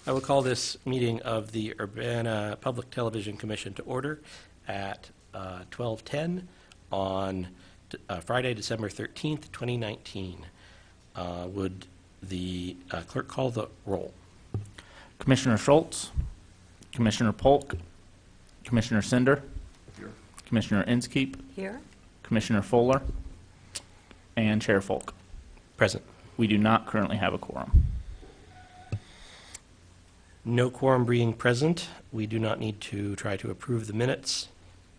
I will call this meeting of the Urbana Public Television Commission to order at 12:10 on Friday, December 13th, 2019. Would the clerk call the roll? Commissioner Schultz, Commissioner Polk, Commissioner Cinder, here. Commissioner Inskeep, here. Commissioner Fuller, and Chair Folk. Present. We do not currently have a quorum. No quorum being present, we do not need to try to approve the minutes,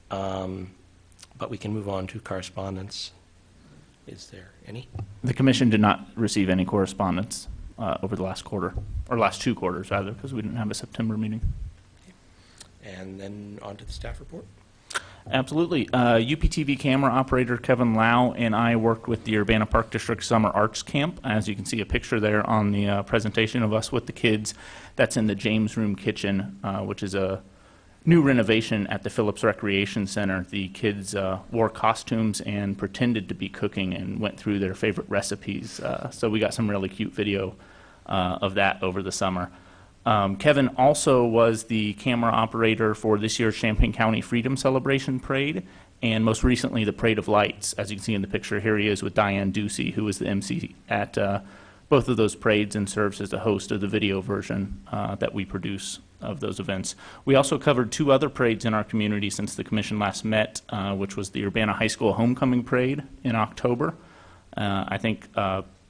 but we can move on to correspondence. Is there any? The Commission did not receive any correspondence over the last quarter, or last 2 quarters rather, because we didn't have a September meeting. Okay. And then on to the staff report. Absolutely. UPTV camera operator Kevin Lau and I worked with the Urbana Park District Summer Arts Camp. As you can see a picture there on the presentation of us with the kids. That's in the James Room Kitchen, which is a new renovation at the Phillips Recreation Center. The kids wore costumes and pretended to be cooking and went through their favorite recipes. So we got some really cute video of that over the summer. Kevin also was the camera operator for this year's Champaign County Freedom Celebration Parade, and most recently the Parade of Lights. As you can see in the picture, here he is with Diane Ducey, who was the MC at both of those parades and serves as the host of the video version that we produce of those events. We also covered 2 other parades in our community since the Commission last met, which was the Urbana High School Homecoming Parade in October. I think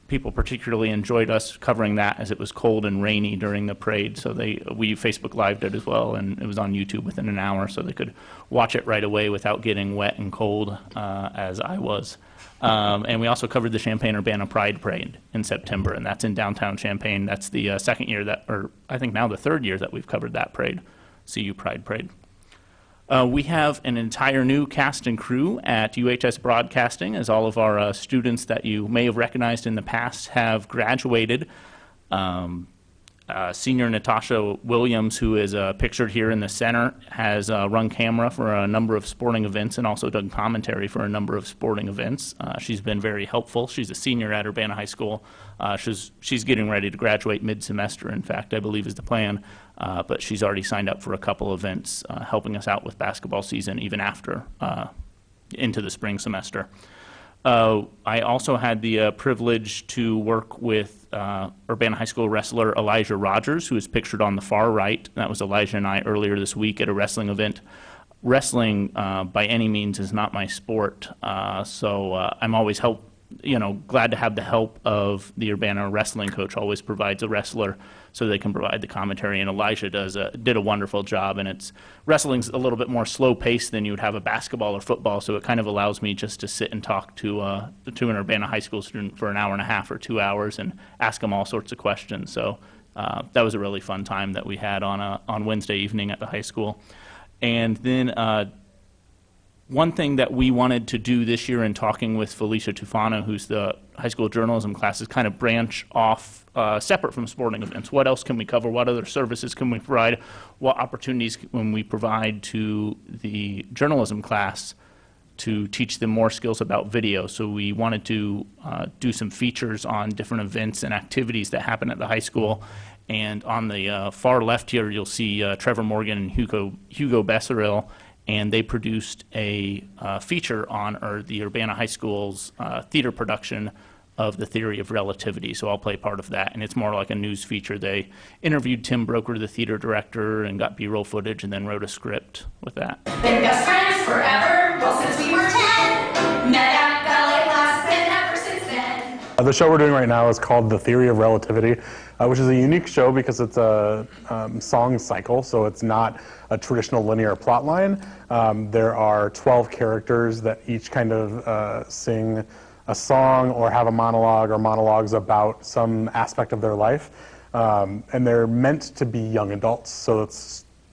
people particularly enjoyed us covering that as it was cold and rainy during the parade, so we Facebook Lived it as well, and it was on YouTube within an hour, so they could watch it right away without getting wet and cold, as I was. And we also covered the Champaign-Urbana Pride Parade in September, and that's in downtown Champaign. That's the second year that, or I think now the 3rd year that we've covered that parade, CU Pride Parade. We have an entire new cast and crew at UHS Broadcasting, as all of our students that you may have recognized in the past have graduated. Senior Natasha Williams, who is pictured here in the center, has run camera for a number of sporting events and also done commentary for a number of sporting events. She's been very helpful. She's a senior at Urbana High School. She's getting ready to graduate mid-semester, in fact, I believe is the plan. But she's already signed up for a couple events, helping us out with basketball season even after into the spring semester. I also had the privilege to work with Urbana High School wrestler Elijah Rogers, who is pictured on the far right. That was Elijah and I earlier this week at a wrestling event. Wrestling, by any means, is not my sport, so I'm always glad to have the help of the Urbana wrestling coach. Always provides a wrestler so they can provide the commentary, and Elijah did a wonderful job. And wrestling's a little bit more slow paced than you would have a basketball or football, so it kind of allows me just to sit and talk to an Urbana High School student for an hour and a half or 2 hours and ask them all sorts of questions. So that was a really fun time that we had on Wednesday evening at the high school. And then one thing that we wanted to do this year in talking with Felicia Tufano, who's the high school journalism class, is kind of branch off separate from sporting events. What else can we cover? What other services can we provide? What opportunities can we provide to the journalism class to teach them more skills about video? So we wanted to do some features on different events and activities that happen at the high school. And on the far left here, you'll see Trevor Morgan and Hugo Besseril, and they produced a feature on the Urbana High School's theater production of The Theory of Relativity. So I'll play part of that, and it's more like a news feature. They interviewed Tim Broker, the theater director, and got B-roll footage, and then wrote a script with that. Been best friends forever, well since we were 10. Met at ballet class, been ever since then. The show we're doing right now is called The Theory of Relativity, which is a unique show because it's a song cycle, so it's not a traditional linear plot line. There are 12 characters that each kind of sing a song or have a monologue or monologues about some aspect of their life. And they're meant to be young adults, so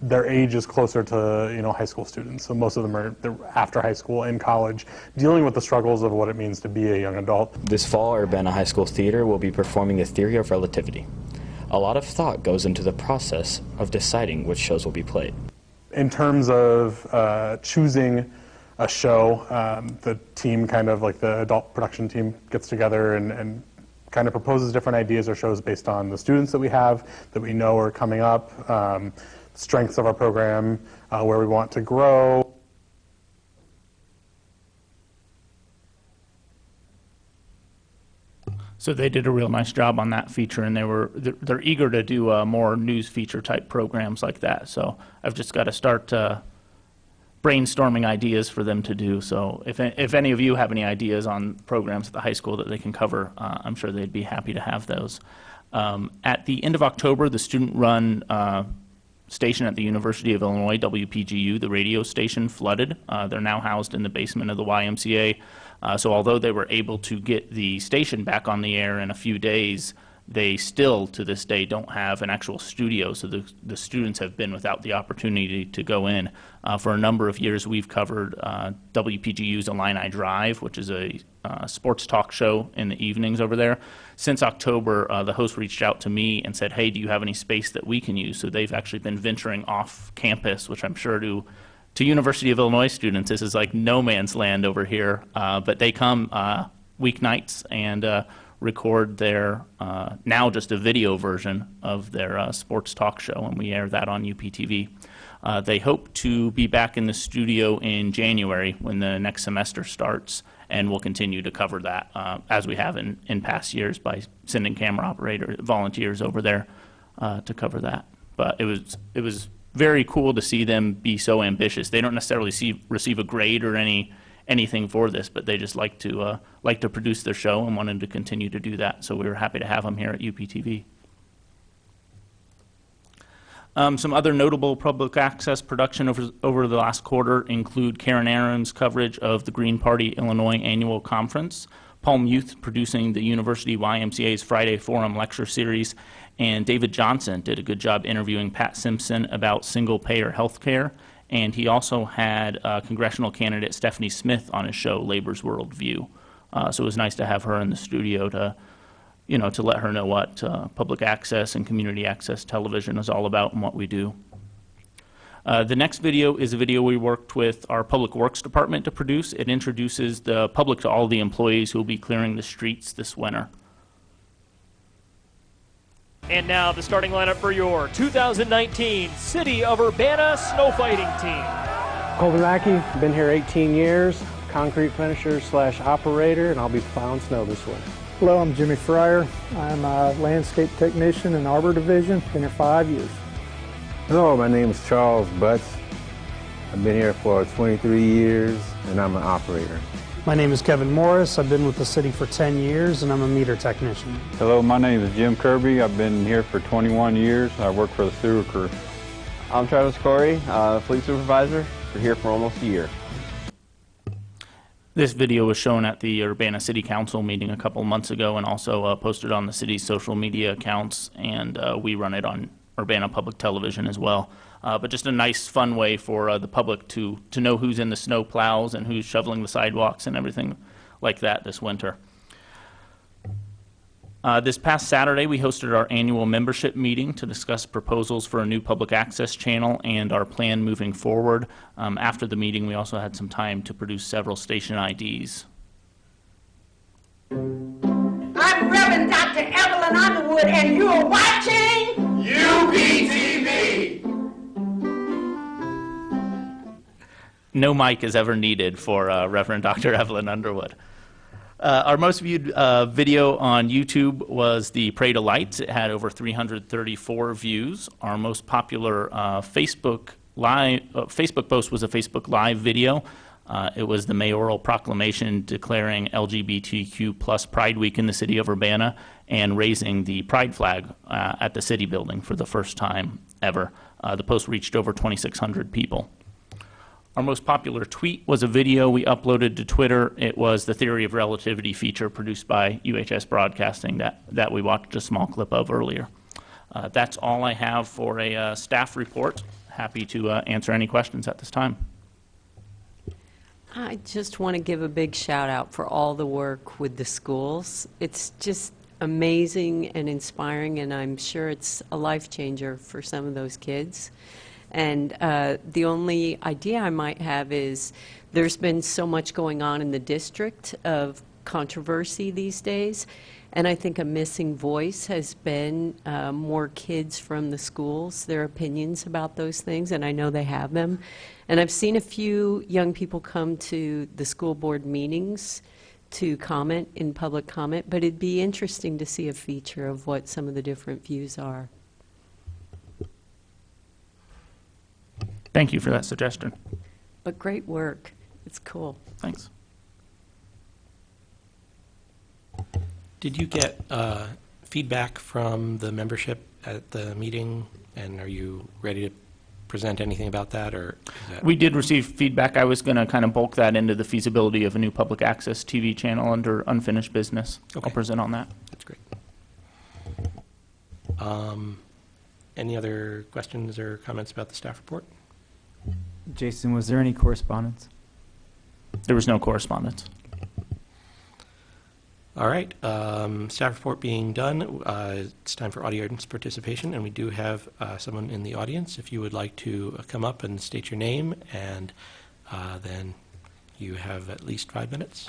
their age is closer to high school students. So most of them are after high school and college, dealing with the struggles of what it means to be a young adult. This fall, Urbana High School Theater will be performing The Theory of Relativity. A lot of thought goes into the process of deciding which shows will be played. In terms of choosing a show, the team, kind of like the adult production team, gets together and kind of proposes different ideas or shows based on the students that we have, that we know are coming up, strengths of our program, where we want to grow. So they did a real nice job on that feature, and they're eager to do more news feature type programs like that. So I've just got to start brainstorming ideas for them to do. So if any of you have any ideas on programs at the high school that they can cover, I'm sure they'd be happy to have those. At the end of October, the student-run station at the University of Illinois, WPGU, the radio station, flooded. They're now housed in the basement of the YMCA. So although they were able to get the station back on the air in a few days, they still, to this day, don't have an actual studio, so the students have been without the opportunity to go in. For a number of years, we've covered WPGU's Illini Drive, which is a sports talk show in the evenings over there. Since October, the host reached out to me and said, hey, do you have any space that we can use? So they've actually been venturing off campus, which I'm sure to University of Illinois students, this is like no man's land over here. But they come weeknights and record their, now just a video version of their sports talk show, and we air that on UPTV. They hope to be back in the studio in January when the next semester starts, and we'll continue to cover that as we have in past years by sending camera operator volunteers over there to cover that. But it was very cool to see them be so ambitious. They don't necessarily receive a grade or anything for this, but they just like to produce their show and wanted to continue to do that. So we were happy to have them here at UPTV. Some other notable public access production over the last quarter include Karen Aaron's coverage of the Green Party Illinois Annual Conference, Palm Youth producing the University YMCA's Friday Forum lecture series, and David Johnson did a good job interviewing Pat Simpson about single-payer health care. And he also had congressional candidate Stephanie Smith on his show, Labor's Worldview. So it was nice to have her in the studio to let her know what public access and community access television is all about and what we do. The next video is a video we worked with our Public Works Department to produce. It introduces the public to all the employees who will be clearing the streets this winter. And now the starting lineup for your 2019 City of Urbana Snow Fighting Team. Colby Mackey, been here 18 years, concrete finisher / operator, and I'll be plowing snow this winter. Hello, I'm Jimmy Fryer. I'm a landscape technician in Arbor Division, been here 5 years. Hello, my name is Charles Butts. I've been here for 23 years, and I'm an operator. My name is Kevin Morris. I've been with the city for 10 years, and I'm a meter technician. Hello, my name is Jim Kirby. I've been here for 21 years. I work for the sewer crew. I'm Travis Corey, fleet supervisor. We're here for almost a year. This video was shown at the Urbana City Council meeting a couple months ago and also posted on the city's social media accounts, and we run it on Urbana Public Television as well. But just a nice, fun way for the public to know who's in the snow plows and who's shoveling the sidewalks and everything like that this winter. This past Saturday, we hosted our annual membership meeting to discuss proposals for a new public access channel and our plan moving forward. After the meeting, we also had some time to produce several station IDs. I'm Reverend Dr. Evelyn Underwood, and you're watching UPTV. No mic is ever needed for Reverend Dr. Evelyn Underwood. Our most viewed video on YouTube was the Parade of Lights. It had over 334 views. Our most popular Facebook post was a Facebook Live video. It was the mayoral proclamation declaring LGBTQ plus Pride Week in the city of Urbana and raising the pride flag at the city building for the first time ever. The post reached over 2,600 people. Our most popular tweet was a video we uploaded to Twitter. It was the Theory of Relativity feature produced by UHS Broadcasting that we watched a small clip of earlier. That's all I have for a staff report. Happy to answer any questions at this time. I just want to give a big shout out for all the work with the schools. It's just amazing and inspiring, and I'm sure it's a life changer for some of those kids. And the only idea I might have is there's been so much going on in the district of controversy these days, And I think a missing voice has been more kids from the schools, their opinions about those things, and I know they have them. And I've seen a few young people come to the school board meetings to comment in public comment, but it'd be interesting to see a feature of what some of the different views are. Thank you for that suggestion. But great work. It's cool. Thanks. Did you get feedback from the membership at the meeting, and are you ready to present anything about that, or is that... We did receive feedback. I was going to kind of bulk that into the feasibility of a new public access TV channel under unfinished business. Okay. I'll present on that. That's great. Any other questions or comments about the staff report? Jason, was there any correspondence? There was no correspondence. All right, staff report being done, it's time for audience participation, and we do have someone in the audience. If you would like to come up and state your name, and then you have at least 5 minutes.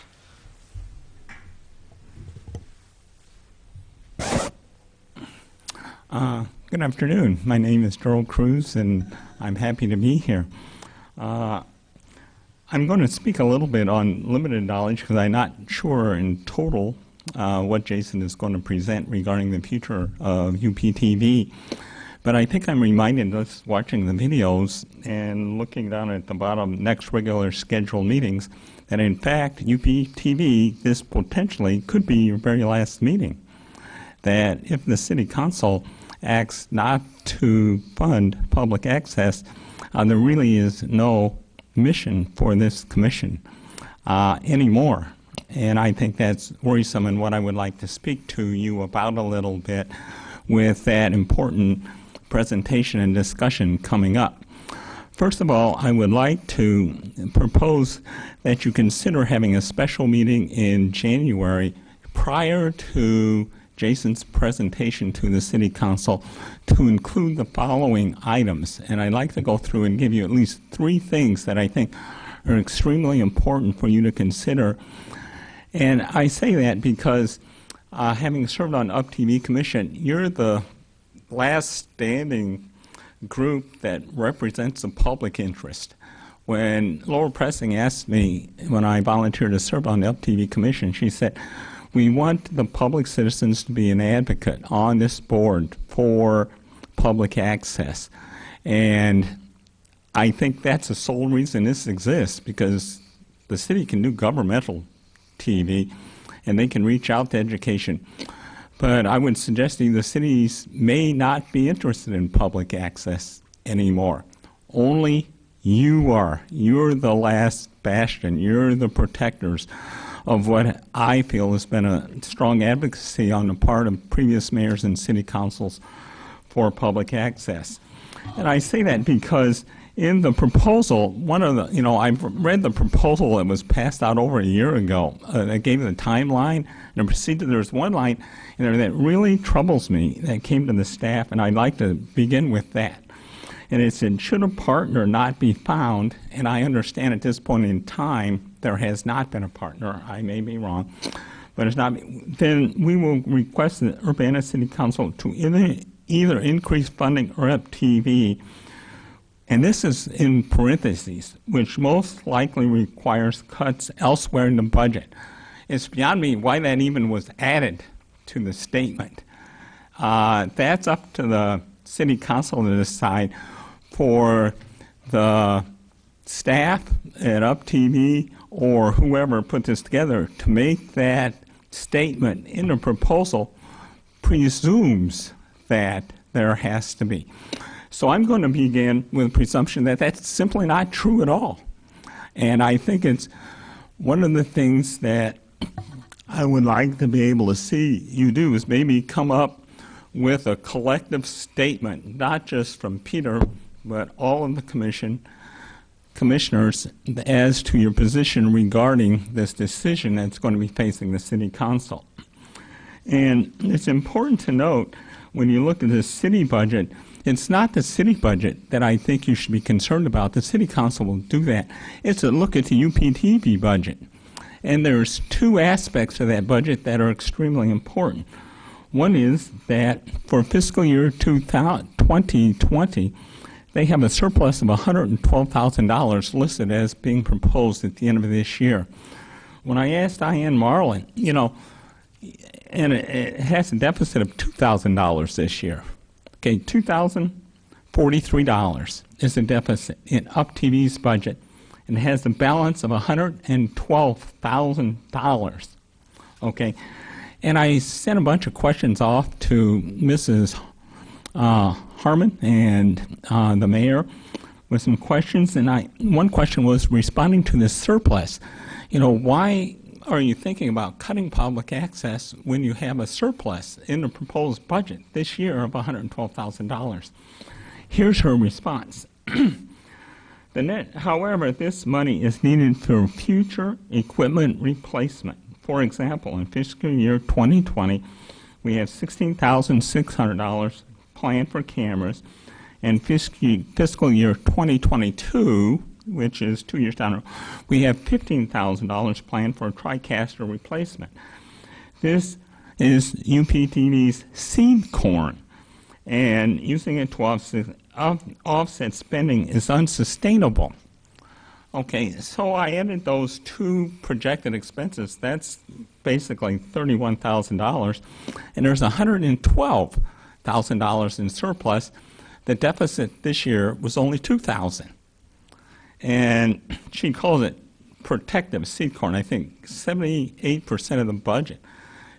Good afternoon. My name is Gerald Cruz, and I'm happy to be here. I'm going to speak a little bit on limited knowledge because I'm not sure in total what Jason is going to present regarding the future of UPTV. But I think I'm reminded just watching the videos and looking down at the bottom, next regular scheduled meetings, that in fact UPTV, this potentially could be your very last meeting. That if the City Council acts not to fund public access, there really is no mission for this commission anymore. And I think that's worrisome, and what I would like to speak to you about a little bit with that important presentation and discussion coming up. First of all, I would like to propose that you consider having a special meeting in January prior to Jason's presentation to the City Council to include the following items. And I'd like to go through and give you at least 3 things that I think are extremely important for you to consider. And I say that because having served on UpTV Commission, you're the last standing group that represents the public interest. When Laura Pressing asked me when I volunteered to serve on the UpTV Commission, she said, we want the public citizens to be an advocate on this board for public access. And I think that's the sole reason this exists, because the city can do governmental TV and they can reach out to education. But I would suggest to you the cities may not be interested in public access anymore. Only you are. You're the last bastion. You're the protectors of what I feel has been a strong advocacy on the part of previous mayors and city councils for public access. And I say that because in the proposal, I've read the proposal that was passed out over a year ago. That gave the timeline and proceeded. There's one line in there that really troubles me that came to the staff, and I'd like to begin with that. And it said, should a partner not be found, and I understand at this point in time there has not been a partner, I may be wrong, but it's not, then we will request the Urbana City Council to either increase funding or UpTV, and this is in parentheses, which most likely requires cuts elsewhere in the budget. It's beyond me why that even was added to the statement. That's up to the City Council to decide. For the staff at UpTV or whoever put this together to make that statement in the proposal presumes that there has to be. So I'm going to begin with a presumption that that's simply not true at all. And I think it's one of the things that I would like to be able to see you do is maybe come up with a collective statement, not just from Peter, but all of the commissioners as to your position regarding this decision that's going to be facing the City Council. And it's important to note, when you look at the city budget, it's not the city budget that I think you should be concerned about. The City Council will do that. It's a look at the UPTV budget. And there's two aspects of that budget that are extremely important. One is that for fiscal year 2020, they have a surplus of $112,000 listed as being proposed at the end of this year. When I asked Diane Marlin, and it has a deficit of $2,000 this year. Okay, $2,043 is the deficit in UPTV's budget, and it has a balance of $112,000. Okay, and I sent a bunch of questions off to Mrs. Harmon and the mayor with some questions, and one question was responding to this surplus. Why are you thinking about cutting public access when you have a surplus in the proposed budget this year of $112,000? Here's her response. However, this money is needed for future equipment replacement. For example, in fiscal year 2020, we have $16,600 planned for cameras, and fiscal year 2022, which is 2 years down the road, we have $15,000 planned for a TriCaster replacement. This is UPTV's seed corn, and using it to offset spending is unsustainable. Okay, so I added those two projected expenses. That's basically $31,000, and there's $112,000 in surplus. The deficit this year was only $2,000. And she calls it protective seed corn. I think 78% of the budget.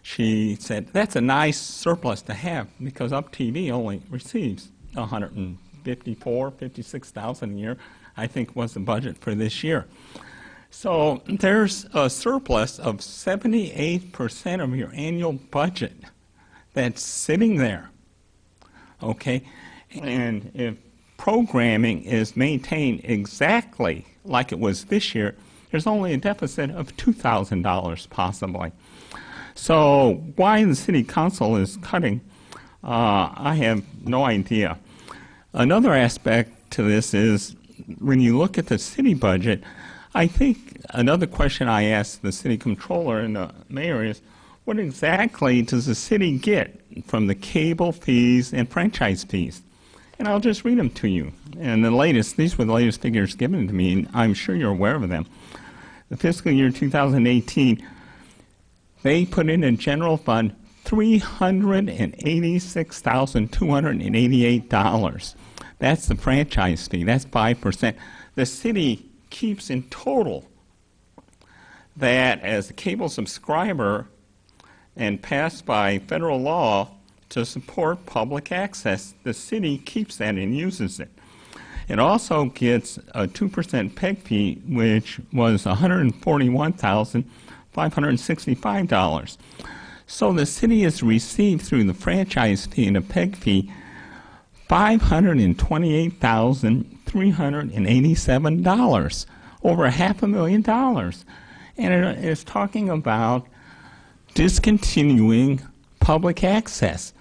She said that's a nice surplus to have because UPTV only receives $156,000 a year, I think was the budget for this year. So there's a surplus of 78% of your annual budget that's sitting there. Okay, and if programming is maintained exactly like it was this year, there's only a deficit of $2,000 possibly. So why the city council is cutting, I have no idea. Another aspect to this is when you look at the city budget, I think another question I asked the city controller and the mayor is, what exactly does the city get from the cable fees and franchise fees? And I'll just read them to you. And these were the latest figures given to me, and I'm sure you're aware of them. The fiscal year 2018, they put in a general fund $386,288. That's the franchise fee. That's 5%. The city keeps in total that as a cable subscriber and passed by federal law to support public access, the city keeps that and uses it. It also gets a 2% PEG fee, which was $141,565. So the city has received through the franchise fee and the PEG fee $528,387, over $500,000. And it is talking about discontinuing public access.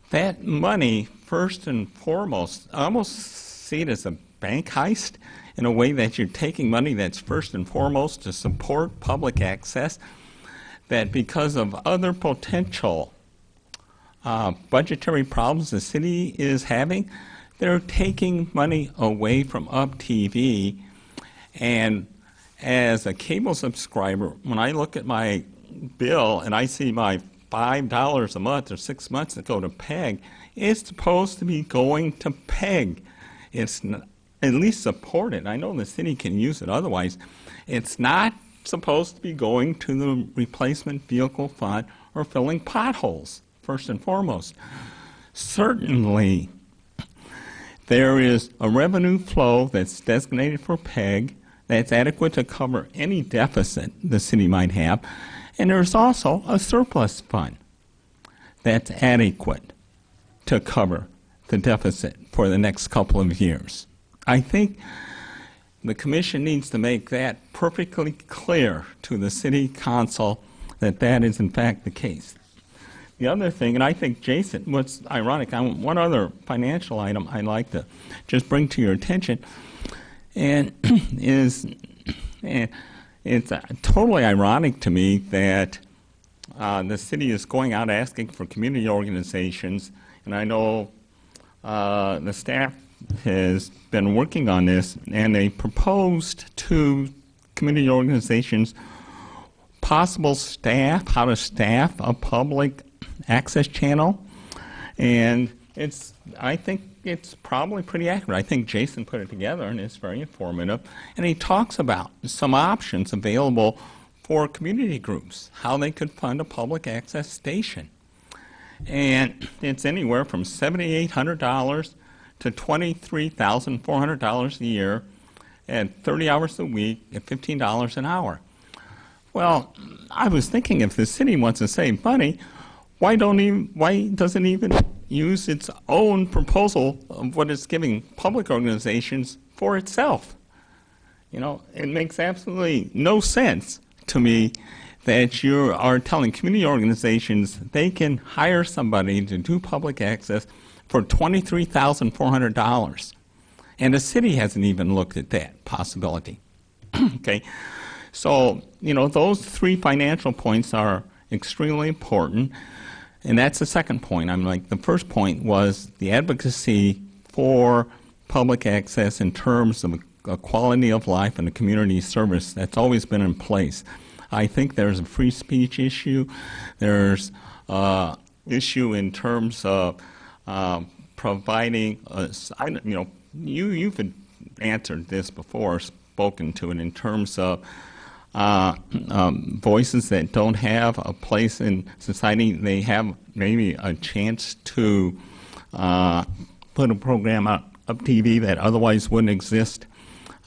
That money, first and foremost, I almost see it as a bank heist in a way that you're taking money that's first and foremost to support public access, that because of other potential budgetary problems the city is having, they're taking money away from UPTV. And as a cable subscriber, when I look at my bill and I see my $5 a month or 6 months that go to PEG, it's supposed to be going to PEG. It's not, at least supported. I know the city can use it otherwise. It's not supposed to be going to the replacement vehicle fund or filling potholes, first and foremost. Certainly, there is a revenue flow that's designated for PEG that's adequate to cover any deficit the city might have. And there's also a surplus fund that's adequate to cover the deficit for the next couple of years. I think the commission needs to make that perfectly clear to the city council that that is in fact the case. The other thing, and I think Jason, what's ironic, one other financial item I'd like to just bring to your attention, and is it's totally ironic to me that the city is going out asking for community organizations, and I know the staff has been working on this, and they proposed to community organizations possible staff, how to staff a public access channel, and I think it's probably pretty accurate. I think Jason put it together, and it's very informative, and he talks about some options available for community groups, how they could fund a public access station. And it's anywhere from $7,800 to $23,400 a year at 30 hours a week at $15 an hour. Well, I was thinking if the city wants to save money, why doesn't it even use its own proposal of what it's giving public organizations for itself? You know, it makes absolutely no sense to me that you are telling community organizations they can hire somebody to do public access for $23,400. And the city hasn't even looked at that possibility. Okay, so, you know, those three financial points are extremely important. And that's the second point. The first point was the advocacy for public access in terms of a quality of life and a community service. That's always been in place. I think there's a free speech issue. There's an issue in terms of providing, you've answered this before, spoken to it in terms of voices that don't have a place in society. They have maybe a chance to put a program up TV that otherwise wouldn't exist.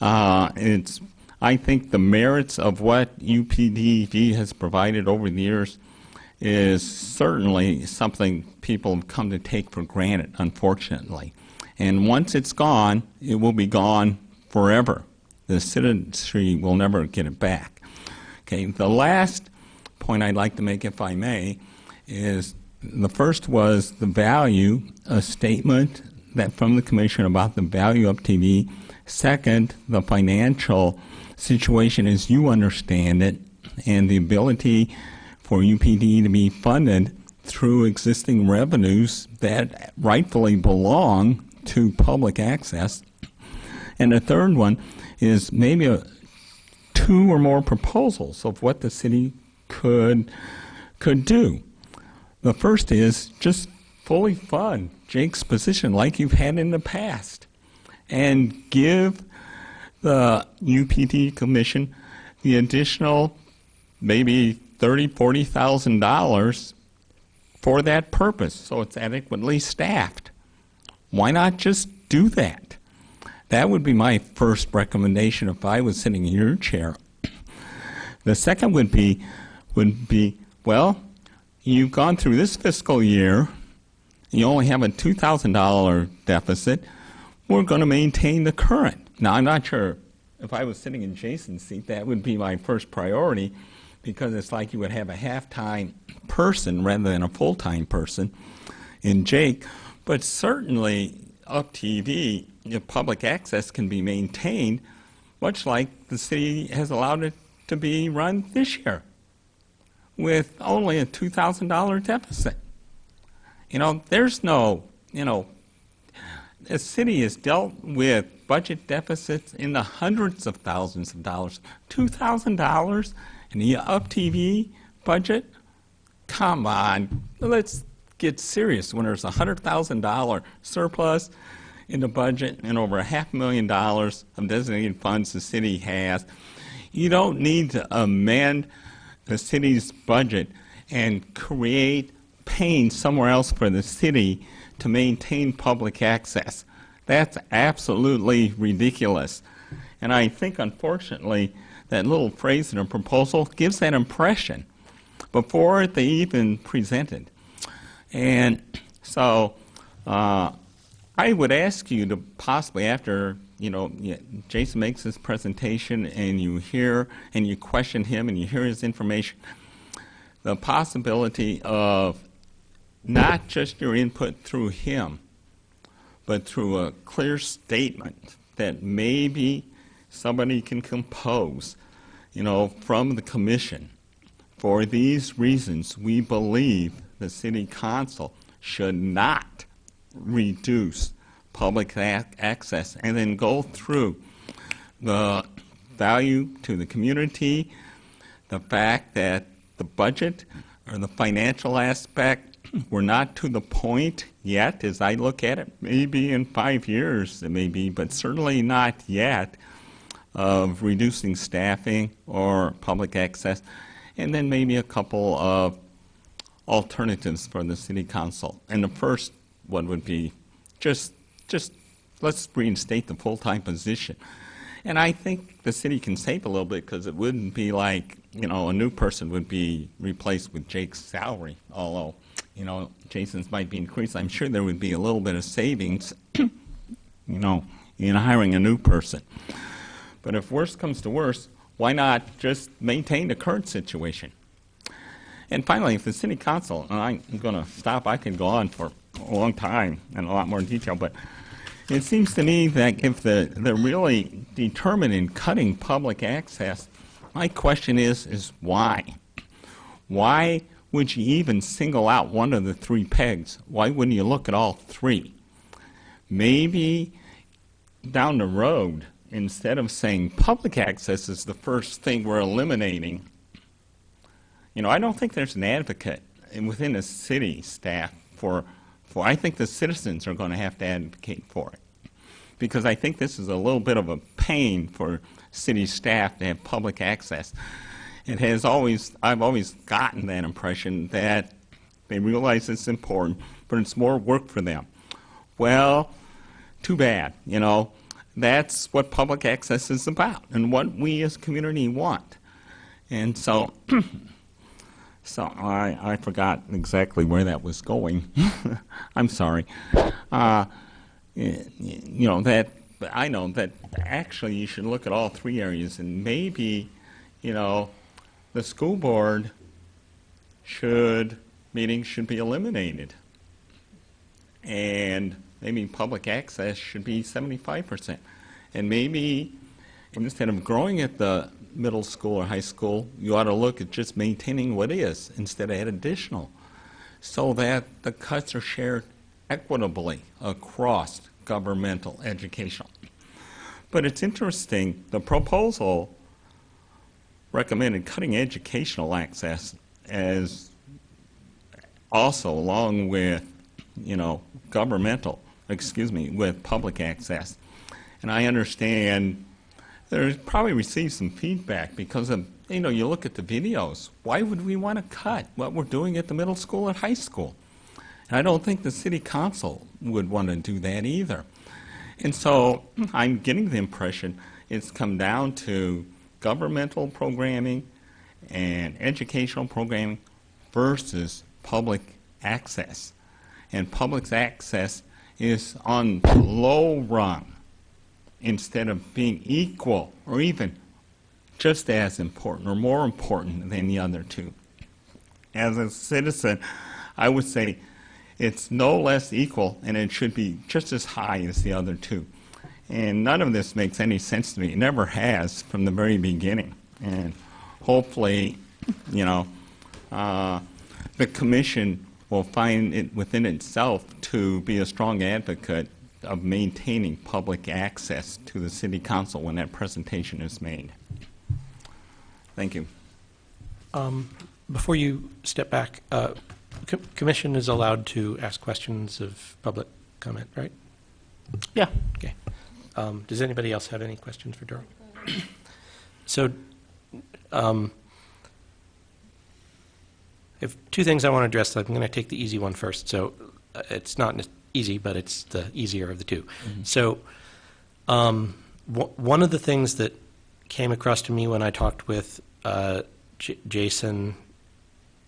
I think the merits of what UPTV has provided over the years is certainly something people have come to take for granted, unfortunately. And once it's gone, it will be gone forever. The citizenry will never get it back. Okay, the last point I'd like to make, if I may, is the first was the value, a statement that from the Commission about the value of TV. Second, the financial situation as you understand it, and the ability for UPD to be funded through existing revenues that rightfully belong to public access. And the third one is maybe two or more proposals of what the city could do. The first is just fully fund Jake's position like you've had in the past, and give the UPT Commission the additional maybe $30,000, $40,000 for that purpose, so it's adequately staffed. Why not just do that? That would be my first recommendation if I was sitting in your chair. The second would be, well, you've gone through this fiscal year, you only have a $2,000 deficit, we're going to maintain the current. Now, I'm not sure if I was sitting in Jason's seat, that would be my first priority, because it's like you would have a half-time person rather than a full-time person in Jake. But certainly, Up TV, if public access can be maintained, much like the city has allowed it to be run this year, with only a $2,000 deficit. You know, there's no, the city has dealt with budget deficits in the hundreds of thousands of dollars. $2,000 in the Up TV budget? Come on, let's get serious. When there's a $100,000 surplus in the budget and over $500,000 of designated funds the city has, you don't need to amend the city's budget and create pain somewhere else for the city to maintain public access. That's absolutely ridiculous. And I think, unfortunately, that little phrase in a proposal gives that impression before they even presented. And so I would ask you to possibly, after Jason makes his presentation and you hear and you question him and you hear his information, the possibility of not just your input through him, but through a clear statement that maybe somebody can compose from the commission. For these reasons, we believe the city council should not reduce public access and then go through the value to the community, the fact that the budget or the financial aspect, we're not to the point yet, as I look at it. Maybe in 5 years it may be, but certainly not yet, of reducing staffing or public access, and then maybe a couple of alternatives for the city council. And the first one would be just let's reinstate the full-time position. And I think the city can save a little bit because it wouldn't be like, a new person would be replaced with Jake's salary, although, Jason's might be increased. I'm sure there would be a little bit of savings, in hiring a new person. But if worse comes to worse, why not just maintain the current situation? And finally, if the city council, and I'm going to stop, I could go on for a long time and a lot more detail, but it seems to me that if they're really determined in cutting public access, my question is why? Why would you even single out one of the 3 pegs? Why wouldn't you look at all 3? Maybe down the road, instead of saying public access is the first thing we're eliminating, I don't think there's an advocate within the city staff for I think the citizens are going to have to advocate for it. Because I think this is a little bit of a pain for city staff to have public access. I've always gotten that impression that they realize it's important, but it's more work for them. Well, too bad, That's what public access is about and what we as a community want. And so, I forgot exactly where that was going. I'm sorry. That I know that actually you should look at all 3 areas, and maybe, the school board meetings should be eliminated, and maybe public access should be 75%, and maybe instead of growing at the middle school or high school, you ought to look at just maintaining what is instead of add additional, so that the cuts are shared equitably across governmental educational. But it's interesting, the proposal recommended cutting educational access as also along with, with public access. And I understand there's probably received some feedback because of, you look at the videos. Why would we want to cut what we're doing at the middle school and high school? And I don't think the city council would want to do that either. And so I'm getting the impression it's come down to governmental programming and educational programming versus public access. And public access is on the low rung instead of being equal or even just as important or more important than the other 2. As a citizen, I would say it's no less equal, and it should be just as high as the other 2. And none of this makes any sense to me. It never has from the very beginning. And hopefully, the commission will find it within itself to be a strong advocate of maintaining public access to the city council when that presentation is made. Thank you. Before you step back, Commission is allowed to ask questions of public comment, right? Yeah. Okay. Does anybody else have any questions for Durham? So, I have 2 things I want to address. I'm going to take the easy one first. So, it's not easy, but it's the easier of the 2. Mm-hmm. So, one of the things that came across to me when I talked with Jason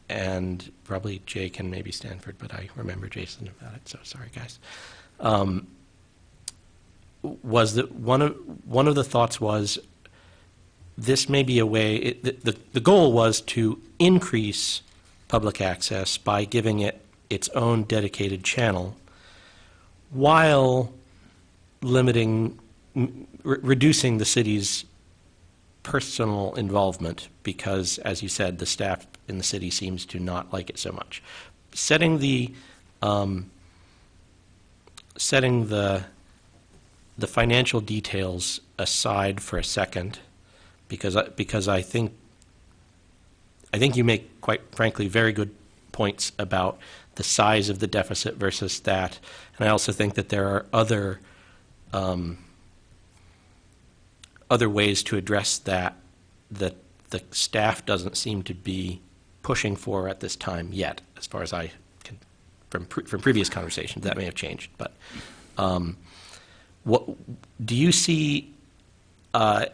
and probably Jake and maybe Stanford, but I remember Jason about it, so sorry, guys. Was that one of the thoughts was this may be a way. The goal was to increase public access by giving it its own dedicated channel, while reducing the city's personal involvement because, as you said, the staff in the city seems to not like it so much. Setting the financial details aside for a second, because I think you make, quite frankly, very good points about the size of the deficit versus that, and I also think that there are other ways to address that the staff doesn't seem to be pushing for at this time yet, as far as I can, from previous conversations. That may have changed, but what do you see a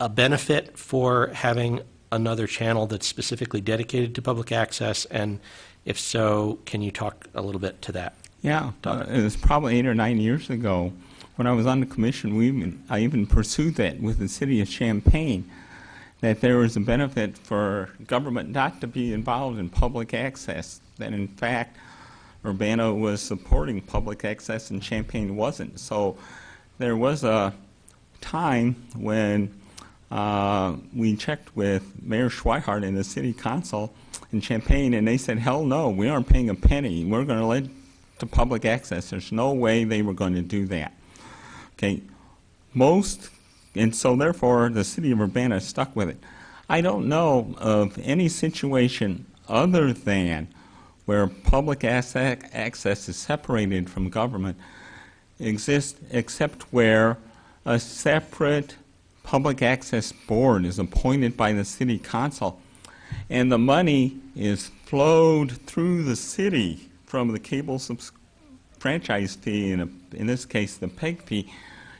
benefit for having another channel that's specifically dedicated to public access, and if so, can you talk a little bit to that? Yeah, it was probably 8 or 9 years ago when I was on the commission. I even pursued that with the city of Champaign, that there was a benefit for government not to be involved in public access, that in fact Urbana was supporting public access and Champaign wasn't. So there was a time when we checked with Mayor Schweihart and the city council in Champaign, and they said, hell no, we aren't paying a penny. We're going to let to public access. There's no way they were going to do that. Okay, and so therefore the city of Urbana stuck with it. I don't know of any situation other than where public access is separated from government exists, except where a separate public access board is appointed by the city council, and the money is flowed through the city from the cable franchise fee, and in this case the PEG fee,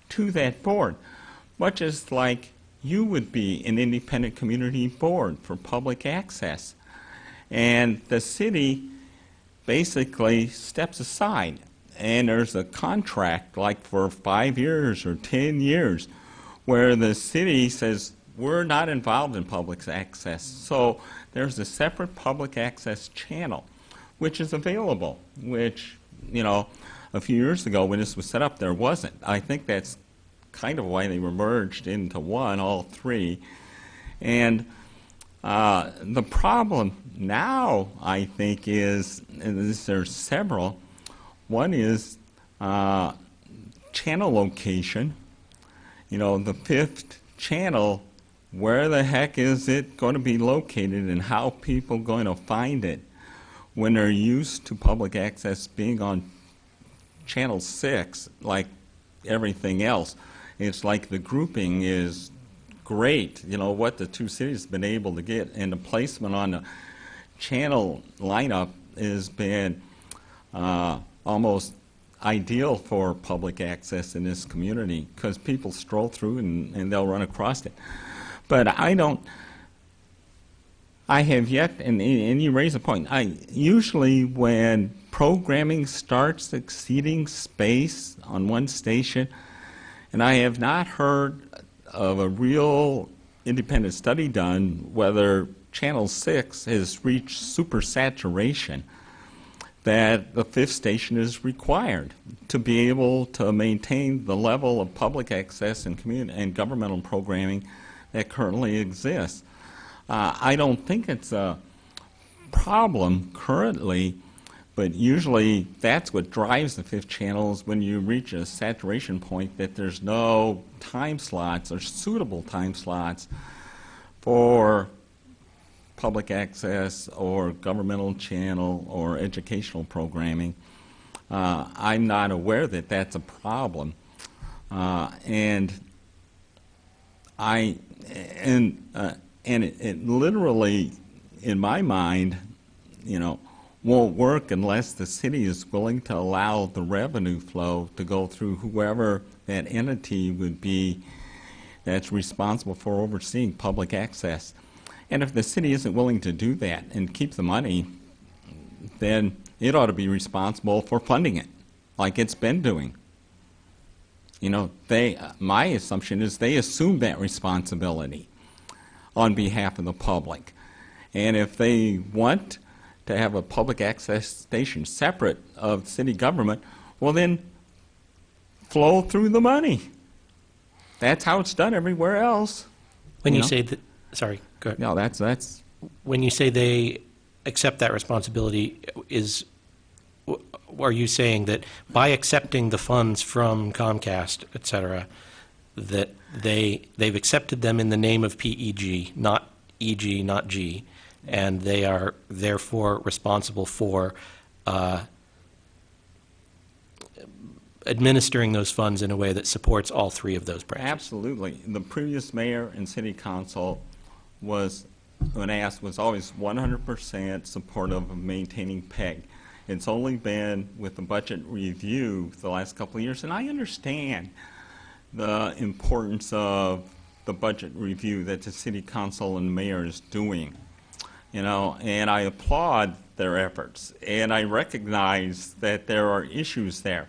to that board, much as like you would be an independent community board for public access. And the city basically steps aside, and there's a contract like for 5 years or 10 years where the city says, we're not involved in public access. So there's a separate public access channel which is available, which, you know, a few years ago when this was set up, there wasn't. I think that's kind of why they were merged into one, all three. And the problem now, I think, is, and there's several. One is channel location. You know, the fifth channel, where the heck is it going to be located, and how people going to find it when they're used to public access being on channel 6 like everything else. It's like the grouping is great, you know, what the two cities have been able to get, and the placement on the channel lineup has been almost ideal for public access in this community, because people stroll through and they'll run across it. But I have yet, and you raise a point, usually when programming starts exceeding space on one station, and I have not heard of a real independent study done whether Channel 6 has reached supersaturation, that the fifth station is required to be able to maintain the level of public access and governmental programming that currently exists. I don't think it's a problem currently, but usually that's what drives the fifth channel, is when you reach a saturation point that there's no time slots or suitable time slots for public access or governmental channel or educational programming. I'm not aware that that's a problem. And it literally, in my mind, you know, won't work unless the city is willing to allow the revenue flow to go through whoever that entity would be that's responsible for overseeing public access. And if the city isn't willing to do that and keep the money, then it ought to be responsible for funding it, like it's been doing. You know, my assumption is they assume that responsibility on behalf of the public. And if they want to have a public access station separate of city government, well then flow through the money. That's how it's done everywhere else. When you know? say that, sorry, go ahead. No, that's When you say they accept that responsibility, are you saying that by accepting the funds from Comcast, et cetera, that they've accepted them in the name of PEG, not EG, not G, and they are therefore responsible for administering those funds in a way that supports all three of those branches? absolutely. The previous mayor and city council was, when asked, was always 100% supportive of maintaining PEG. It's only been with the budget review the last couple of years, and I understand the importance of the budget review that the city council and mayor is doing, you know, and I applaud their efforts, and I recognize that there are issues there.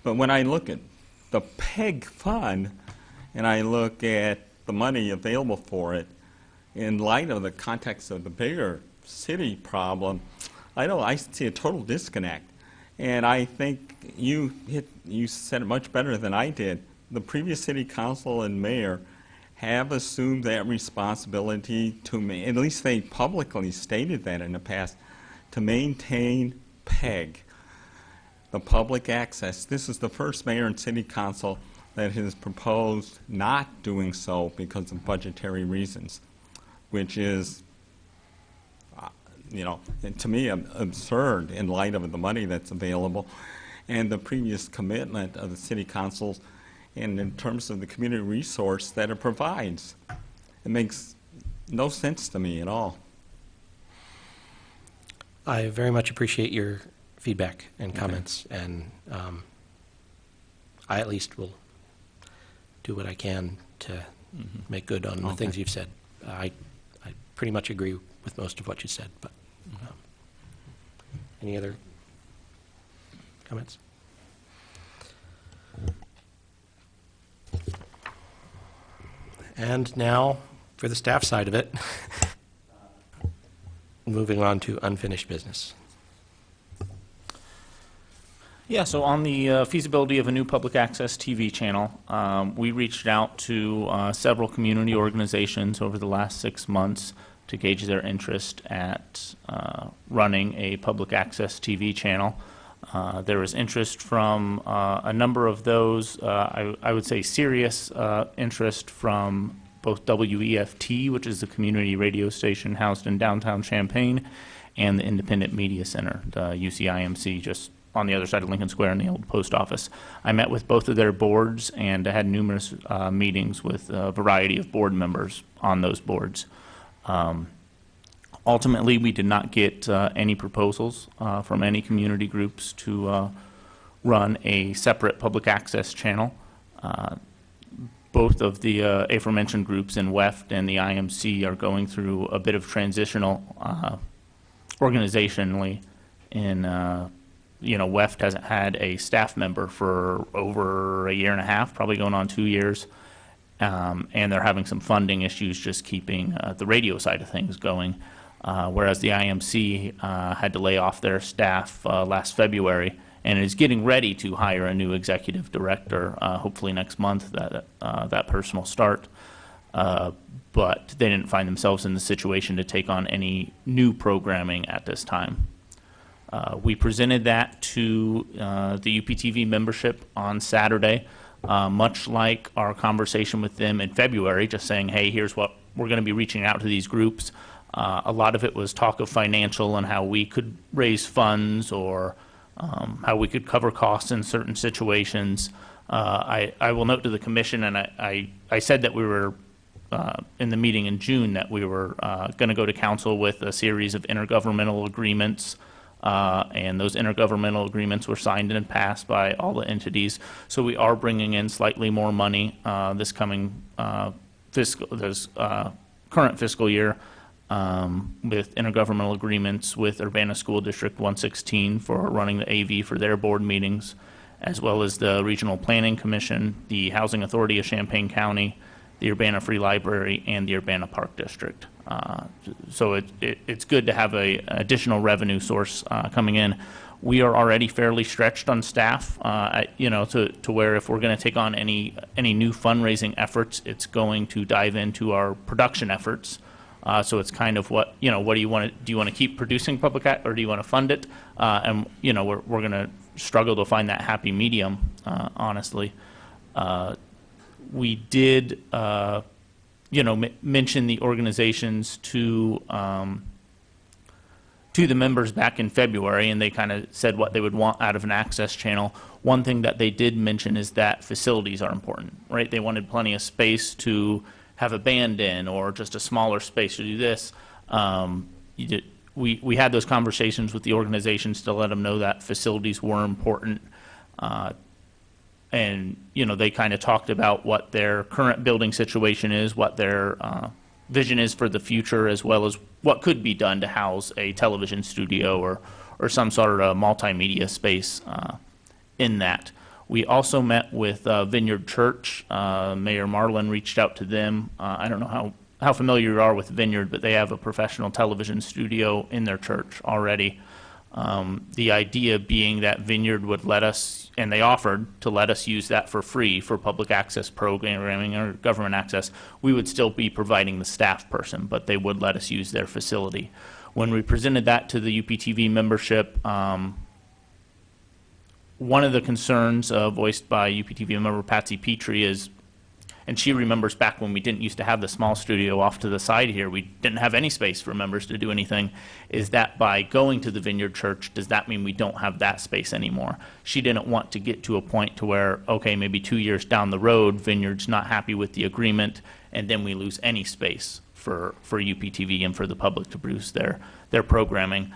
But when I look at the PEG fund and I look at the money available for it, in light of the context of the bigger city problem, I see a total disconnect. And I think you said it much better than I did. The previous city council and mayor have assumed that responsibility to, at least they publicly stated that in the past, to maintain PEG, the public access. This is the first mayor and city council that has proposed not doing so because of budgetary reasons, which is, you know, to me absurd in light of the money that's available and the previous commitment of the city councils and in terms of the community resource that it provides. It makes no sense to me at all. I very much appreciate your feedback and comments, and I at least will do what I can to make good on the things you've said. I pretty much agree with most of what you said, but any other comments? And now, for the staff side of it, moving on to unfinished business. Yeah, so on the feasibility of a new public access TV channel, we reached out to several community organizations over the last 6 months to gauge their interest at running a public access TV channel. There was interest from a number of those, I would say serious interest from both WEFT, which is the community radio station housed in downtown Champaign, and the Independent Media Center, the UCIMC, just on the other side of Lincoln Square in the old post office. I met with both of their boards and I had numerous meetings with a variety of board members on those boards. Ultimately, we did not get any proposals from any community groups to run a separate public access channel. Both of the aforementioned groups in WEFT and the IMC are going through a bit of transitional organizationally. WEFT hasn't had a staff member for over 1.5 years, probably going on 2 years. And they're having some funding issues just keeping the radio side of things going. Whereas the IMC had to lay off their staff last February and is getting ready to hire a new executive director, hopefully next month that person will start. But they didn't find themselves in the situation to take on any new programming at this time. We presented that to the UPTV membership on Saturday, much like our conversation with them in February, just saying, hey, here's what we're going to be reaching out to these groups. A lot of it was talk of financial and how we could raise funds or how we could cover costs in certain situations. I will note to the commission, and I said that we were in the meeting in June that we were going to go to council with a series of intergovernmental agreements, and those intergovernmental agreements were signed and passed by all the entities. So we are bringing in slightly more money this coming current fiscal year with intergovernmental agreements with Urbana School District 116 for running the AV for their board meetings, as well as the Regional Planning Commission, the Housing Authority of Champaign County, the Urbana Free Library, and the Urbana Park District. So it's good to have an additional revenue source coming in. We are already fairly stretched on staff, to where if we're going to take on any new fundraising efforts, it's going to dive into our production efforts. So it's kind of what do you want to, keep producing public or do you want to fund it? And we're going to struggle to find that happy medium, honestly. We did, mention the organizations to the members back in February, and they kind of said what they would want out of an access channel. One thing that they did mention is that facilities are important, right? They wanted plenty of space to have a band in, or just a smaller space to do this. We had those conversations with the organizations to let them know that facilities were important. And they kind of talked about what their current building situation is, what their vision is for the future, as well as what could be done to house a television studio or some sort of multimedia space in that. We also met with Vineyard Church. Mayor Marlin reached out to them. I don't know how familiar you are with Vineyard, but they have a professional television studio in their church already. The idea being that Vineyard would let us, and they offered to let us use that for free for public access programming or government access. We would still be providing the staff person, but they would let us use their facility. When we presented that to the UPTV membership, one of the concerns voiced by UPTV member Patsy Petrie is, and she remembers back when we didn't used to have the small studio off to the side here, we didn't have any space for members to do anything, is that by going to the Vineyard Church, does that mean we don't have that space anymore? She didn't want to get to a point to where, okay, maybe 2 years down the road, Vineyard's not happy with the agreement, and then we lose any space for UPTV and for the public to produce their programming.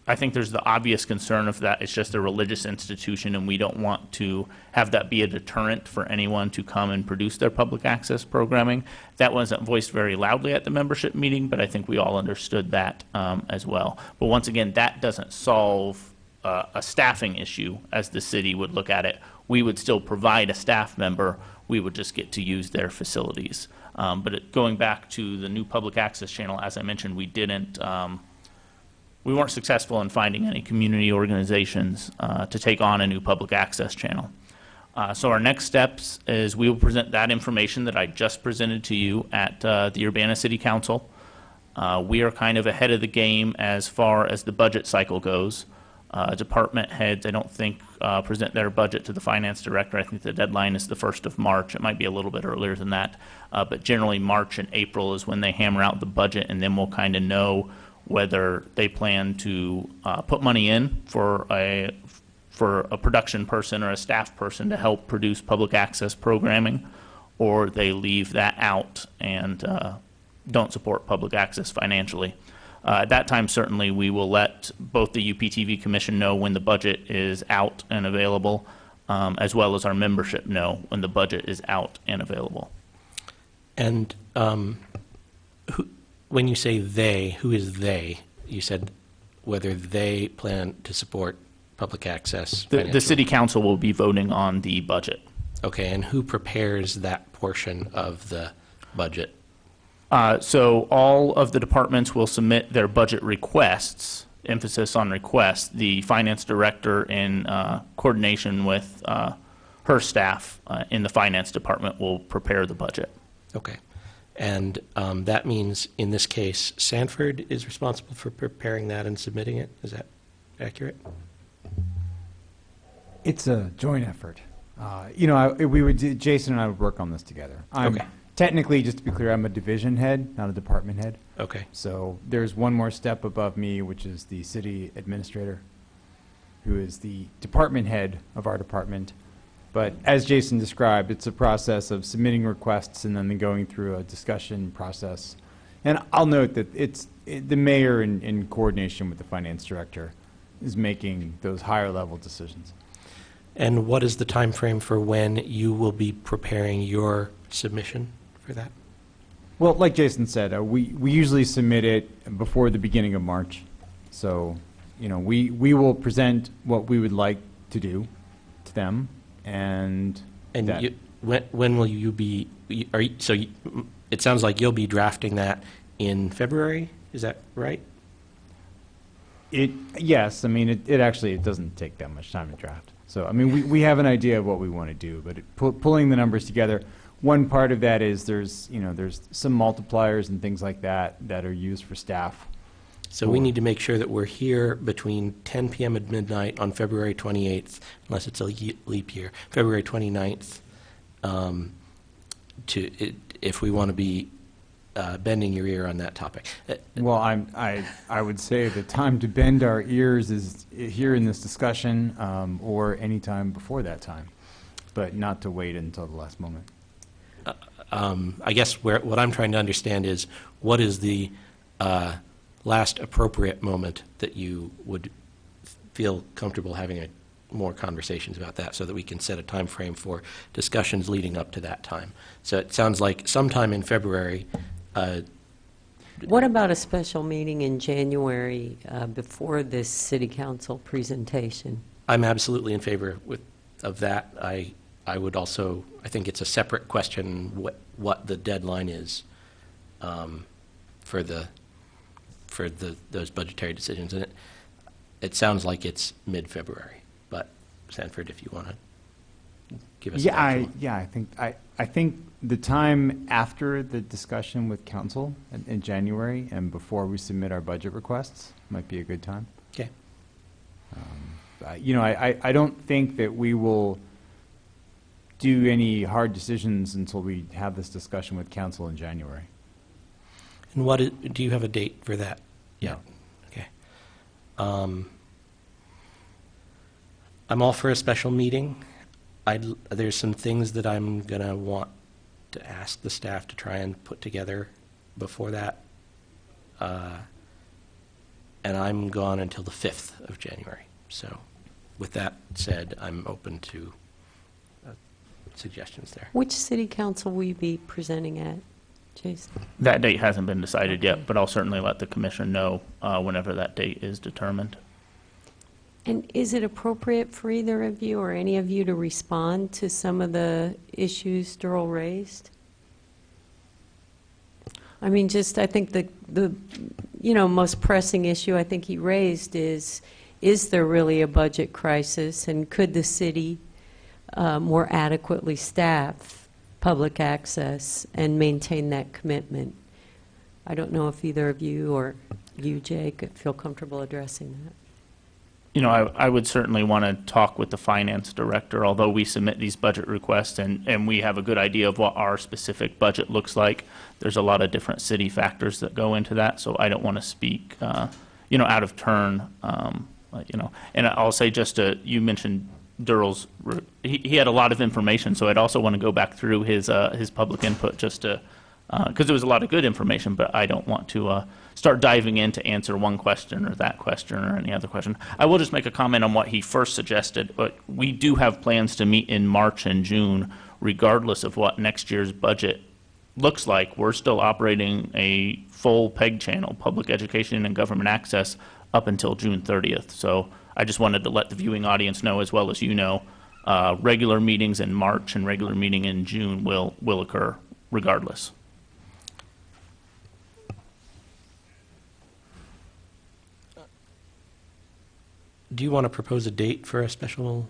I think there's the obvious concern of that it's just a religious institution, and we don't want to have that be a deterrent for anyone to come and produce their public access programming. That wasn't voiced very loudly at the membership meeting, but I think we all understood that as well. But once again, that doesn't solve a staffing issue as the city would look at it. We would still provide a staff member. We would just get to use their facilities. But going back to the new public access channel, as I mentioned, we weren't successful in finding any community organizations to take on a new public access channel. So our next steps is we will present that information that I just presented to you at the Urbana City Council. We are kind of ahead of the game as far as the budget cycle goes. Department heads, I don't think, present their budget to the finance director. I think the deadline is the 1st of March. It might be a little bit earlier than that. But generally March and April is when they hammer out the budget, and then we'll kind of know whether they plan to put money in for a production person or a staff person to help produce public access programming, or they leave that out and don't support public access financially. At that time, certainly, we will let both the UPTV Commission know when the budget is out and available, as well as our membership know when the budget is out and available. And when you say they, who is they? You said whether they plan to support public access. The City Council will be voting on the budget. Okay, and who prepares that portion of the budget? So all of the departments will submit their budget requests, emphasis on requests. The finance director, in coordination with her staff in the finance department, will prepare the budget. Okay. And that means, in this case, Sanford is responsible for preparing that and submitting it. Is that accurate? It's a joint effort. Jason and I would work on this together. Okay. Technically, just to be clear, I'm a division head, not a department head. Okay. So there's one more step above me, which is the city administrator, who is the department head of our department. But as Jason described, it's a process of submitting requests and then going through a discussion process. And I'll note that the mayor, in coordination with the finance director, is making those higher level decisions. And what is the time frame for when you will be preparing your submission for that? Well, like Jason said, we usually submit it before the beginning of March. So, we will present what we would like to do to them. And when will you be? It sounds like you'll be drafting that in February. Is that right? Yes, I mean, it actually, it doesn't take that much time to draft. So, I mean, we have an idea of what we want to do, but pulling the numbers together, one part of that is there's some multipliers and things like that that are used for staff. So we need to make sure that we're here between 10 p.m. and midnight on February 28th, unless it's a leap year, February 29th, if we want to be bending your ear on that topic. Well, I would say the time to bend our ears is here in this discussion, or any time before that time, but not to wait until the last moment. I guess what I'm trying to understand is what is the last appropriate moment that you would feel comfortable having more conversations about that, so that we can set a time frame for discussions leading up to that time. So it sounds like sometime in February. What about a special meeting in January before this city council presentation? I'm absolutely in favor of that. I would also, I think it's a separate question what the deadline is for those budgetary decisions, and it sounds like it's mid-February. But Sanford, if you want to give us I think the time after the discussion with council in January and before we submit our budget requests might be a good time. Okay. I don't think that we will do any hard decisions until we have this discussion with council in January. And do you have a date for that? Yeah. Okay. I'm all for a special meeting. There's some things that I'm going to want to ask the staff to try and put together before that. And I'm gone until the 5th of January. So with that said, I'm open to suggestions there. Which city council will you be presenting at, Jason? That date hasn't been decided yet, but I'll certainly let the commission know whenever that date is determined. And is it appropriate for either of you or any of you to respond to some of the issues Durrell raised? I mean, I think the most pressing issue I think he raised is there really a budget crisis, and could the city more adequately staff public access and maintain that commitment? I don't know if either of you or you, Jay, could feel comfortable addressing that. I would certainly want to talk with the finance director, although we submit these budget requests and we have a good idea of what our specific budget looks like. There's a lot of different city factors that go into that, so I don't want to speak, out of turn, And I'll say you mentioned Durrell's, he had a lot of information, so I'd also want to go back through his public input just to, because there was a lot of good information, but I don't want to start diving in to answer one question or that question or any other question. I will just make a comment on what he first suggested, but we do have plans to meet in March and June, regardless of what next year's budget looks like. We're still operating a full PEG channel, public education and government access, up until June 30th. So I just wanted to let the viewing audience know, as well as regular meetings in March and regular meeting in June will occur regardless. Do you want to propose a date for a special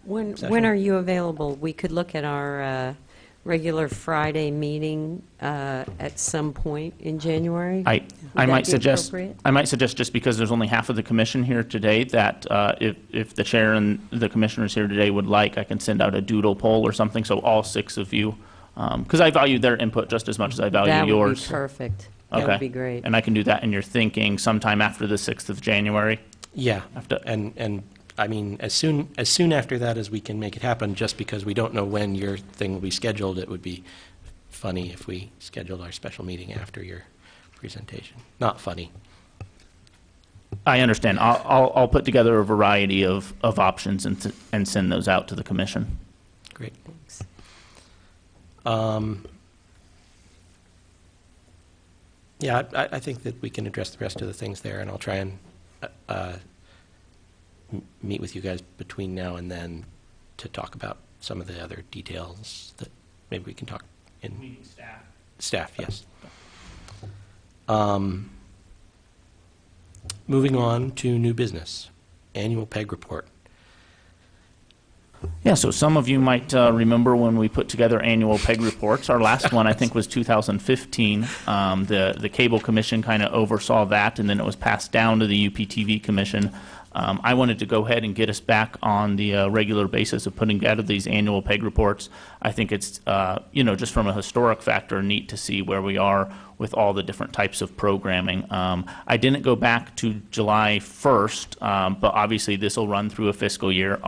session? When are you available? We could look at our regular Friday meeting at some point in January. I might suggest just because there's only half of the commission here today that if the chair and the commissioners here today would like, I can send out a doodle poll or something so all 6 of you, because I value their input just as much as I value yours. That would be perfect. Okay. That would be great. And I can do that in your thinking sometime after the 6th of January. Yeah, and I mean, as soon after that as we can make it happen, just because we don't know when your thing will be scheduled, it would be funny if we scheduled our special meeting after your presentation. Not funny. I understand. I'll put together a variety of options and send those out to the commission. Great. Thanks. Yeah, I think that we can address the rest of the things there, and I'll try and meet with you guys between now and then to talk about some of the other details that maybe we can talk in. Meeting staff. Staff, yes. Moving on to new business, annual PEG report. Yeah, so some of you might remember when we put together annual PEG reports. Our last one, I think, was 2015. The Cable Commission kind of oversaw that, and then it was passed down to the UPTV Commission. I wanted to go ahead and get us back on the regular basis of putting together these annual PEG reports. I think it's, just from a historic factor, neat to see where we are with all the different types of programming. I didn't go back to July 1st, but obviously this will run through a fiscal year.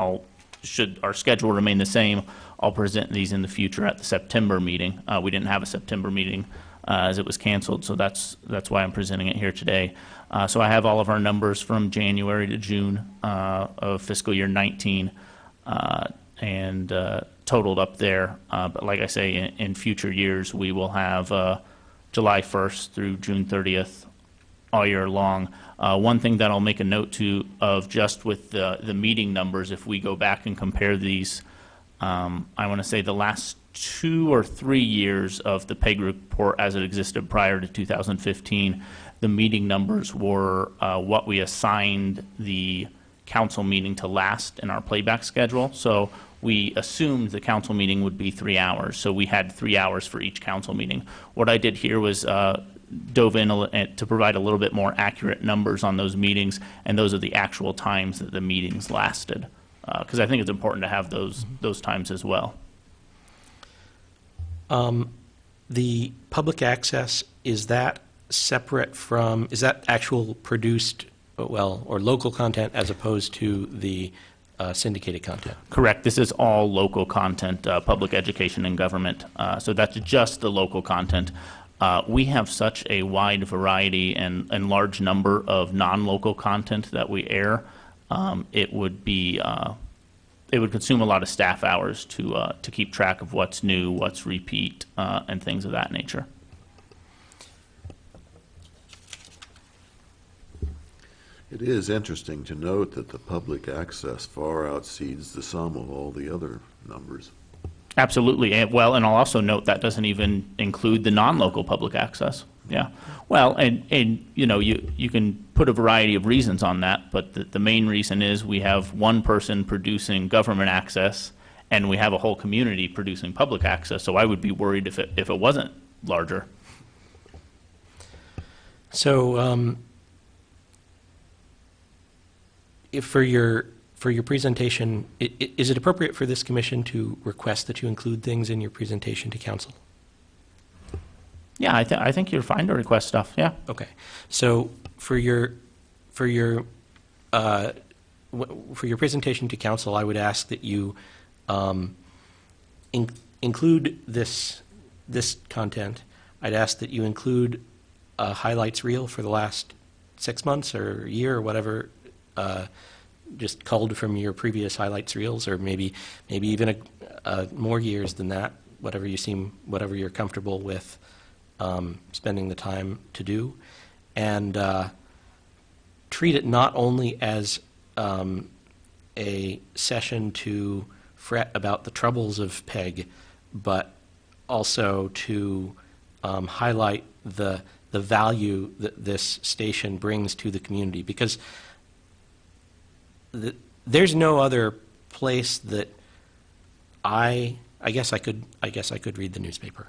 Should our schedule remain the same, I'll present these in the future at the September meeting. We didn't have a September meeting as it was canceled, so that's why I'm presenting it here today. So I have all of our numbers from January to June of fiscal year 19 and totaled up there. But like I say, in future years, we will have July 1st through June 30th all year long. One thing that I'll make a note of just with the meeting numbers, if we go back and compare these, I want to say the last 2 or 3 years of the PEG report as it existed prior to 2015, the meeting numbers were what we assigned the council meeting to last in our playback schedule. So we assumed the council meeting would be 3 hours. So we had 3 hours for each council meeting. What I did here was dove in to provide a little bit more accurate numbers on those meetings, and those are the actual times that the meetings lasted, because I think it's important to have those times as well. The public access, is that separate from, is that actual produced, or local content as opposed to the syndicated content? Correct. This is all local content, public education and government. So that's just the local content. We have such a wide variety and large number of non-local content that we air. It would consume a lot of staff hours to keep track of what's new, what's repeat, and things of that nature. It is interesting to note that the public access far exceeds the sum of all the other numbers. Absolutely. And I'll also note that doesn't even include the non-local public access. Yeah. Well, and you can put a variety of reasons on that, but the main reason is we have one person producing government access, and we have a whole community producing public access. So I would be worried if it wasn't larger. So, if for your presentation, is it appropriate for this commission to request that you include things in your presentation to council? Yeah, I think you're fine to request stuff. Yeah. Okay. So for your presentation to council, I would ask that you include this content. I'd ask that you include a highlights reel for the last 6 months or year or whatever, just culled from your previous highlights reels, or maybe even more years than that, whatever you're comfortable with spending the time to do, and treat it not only as a session to fret about the troubles of PEG, but also to highlight the value that this station brings to the community, because there's no other place that I guess I could read the newspaper.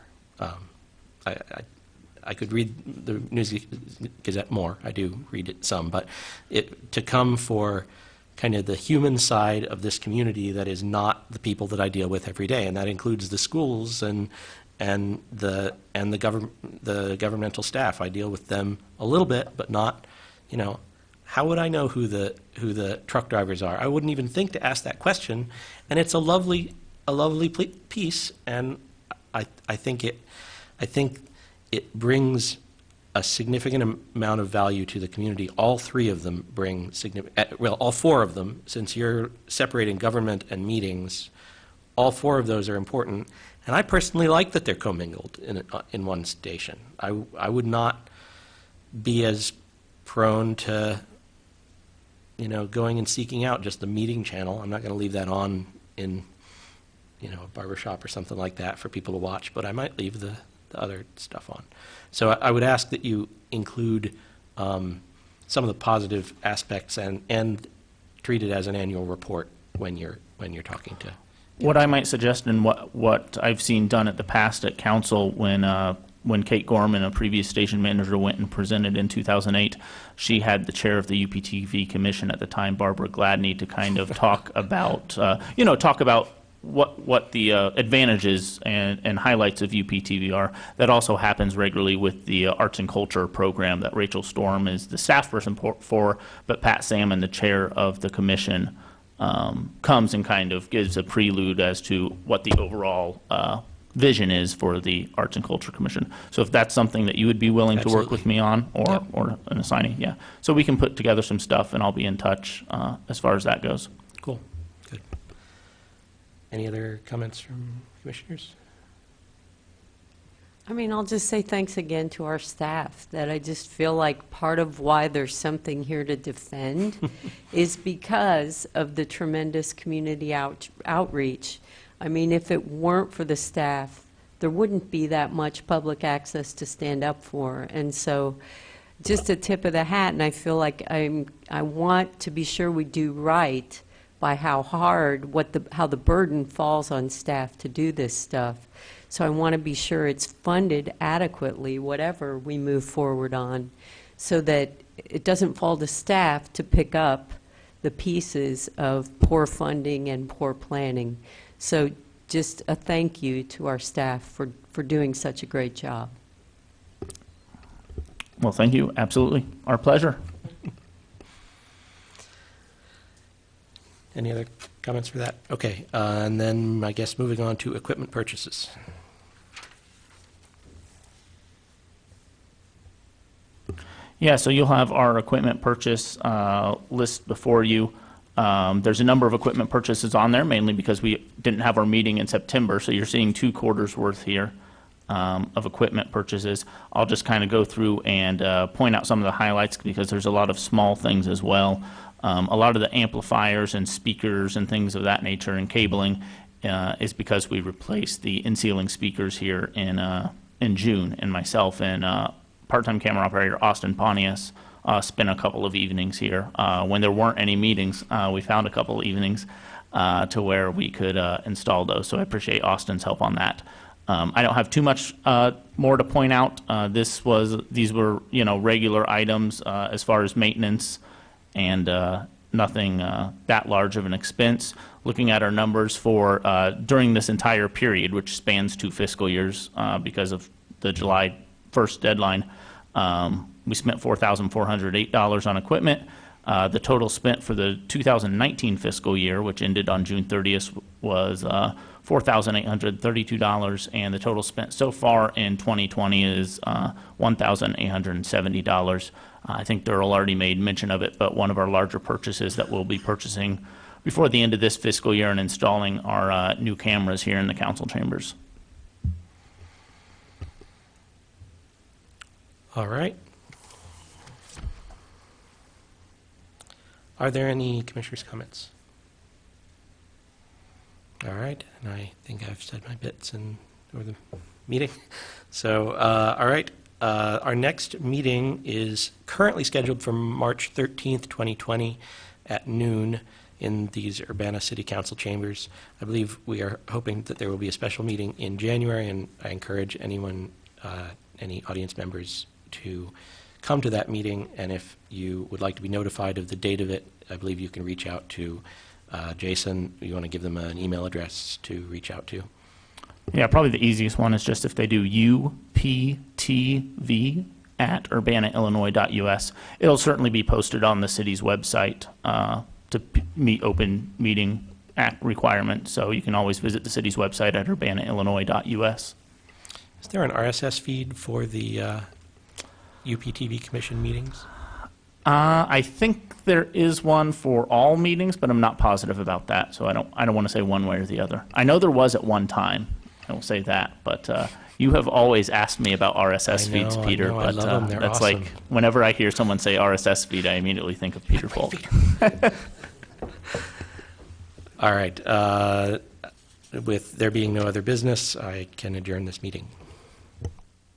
I could read the News Gazette more. I do read it some, but to come for kind of the human side of this community that is not the people that I deal with every day, and that includes the schools and the governmental staff. I deal with them a little bit, but not, how would I know who the truck drivers are? I wouldn't even think to ask that question, and it's a lovely piece, and I think it brings a significant amount of value to the community. All three of them bring all four of them, since you're separating government and meetings, all four of those are important. And I personally like that they're commingled in one station. I would not be as prone to, going and seeking out just the meeting channel. I'm not going to leave that on in, a barbershop or something like that for people to watch, but I might leave the other stuff on. So I would ask that you include some of the positive aspects and treat it as an annual report when you're talking to. What I might suggest, and what I've seen done at the past at council when Kate Gorman, a previous station manager, went and presented in 2008, she had the chair of the UPTV commission at the time, Barbara Gladney, to kind of talk about, what the advantages and highlights of UPTV are. That also happens regularly with the arts and culture program that Rachel Storm is the staff person for, but Pat Salmon, the chair of the commission, comes and kind of gives a prelude as to what the overall vision is for the Arts and Culture Commission. So if that's something that you would be willing to work with me on, or an assignee, yeah. So we can put together some stuff, and I'll be in touch as far as that goes. Cool. Good. Any other comments from commissioners? I mean, I'll just say thanks again to our staff, that I just feel like part of why there's something here to defend is because of the tremendous community outreach. I mean, if it weren't for the staff, there wouldn't be that much public access to stand up for. And so just a tip of the hat, and I feel like I want to be sure we do right by how the burden falls on staff to do this stuff. So I want to be sure it's funded adequately, whatever we move forward on, so that it doesn't fall to staff to pick up the pieces of poor funding and poor planning. So just a thank you to our staff for doing such a great job. Well, thank you. Absolutely. Our pleasure. Any other comments for that? Okay, and then I guess moving on to equipment purchases. Yeah, so you'll have our equipment purchase list before you. There's a number of equipment purchases on there, mainly because we didn't have our meeting in September, so you're seeing 2 quarters worth here of equipment purchases. I'll just kind of go through and point out some of the highlights, because there's a lot of small things as well. A lot of the amplifiers and speakers and things of that nature and cabling is because we replaced the in-ceiling speakers here in June, and myself and part-time camera operator Austin Pontius spent a couple of evenings here. When there weren't any meetings, we found a couple of evenings to where we could install those. So I appreciate Austin's help on that. I don't have too much more to point out. These were regular items as far as maintenance, and nothing that large of an expense. Looking at our numbers for during this entire period, which spans 2 fiscal years because of the July 1st deadline, we spent $4,408 on equipment. The total spent for the 2019 fiscal year, which ended on June 30th, was $4,832, and the total spent so far in 2020 is $1,870. I think Durrell already made mention of it, but one of our larger purchases that we'll be purchasing before the end of this fiscal year and installing our new cameras here in the council chambers. All right. Are there any commissioners' comments? All right, and I think I've said my bits over the meeting. So, all right, our next meeting is currently scheduled for March 13th, 2020 at noon in these Urbana City Council chambers. I believe we are hoping that there will be a special meeting in January, and I encourage anyone, any audience members to come to that meeting, and if you would like to be notified of the date of it, I believe you can reach out to Jason. You want to give them an email address to reach out to? Yeah, probably the easiest one is just if they do uptv@urbanaillinois.us. It'll certainly be posted on the city's website to meet open meeting act requirement, so you can always visit the city's website at urbanaillinois.us. Is there an RSS feed for the UPTV Commission meetings? I think there is one for all meetings, but I'm not positive about that, so I don't want to say one way or the other. I know there was at one time. I will say that, but you have always asked me about RSS feeds, Peter. I But love them. They're that's awesome. like whenever I hear someone say RSS feed, I immediately think of Peter Falk. All right. With there being no other business, I can adjourn this meeting.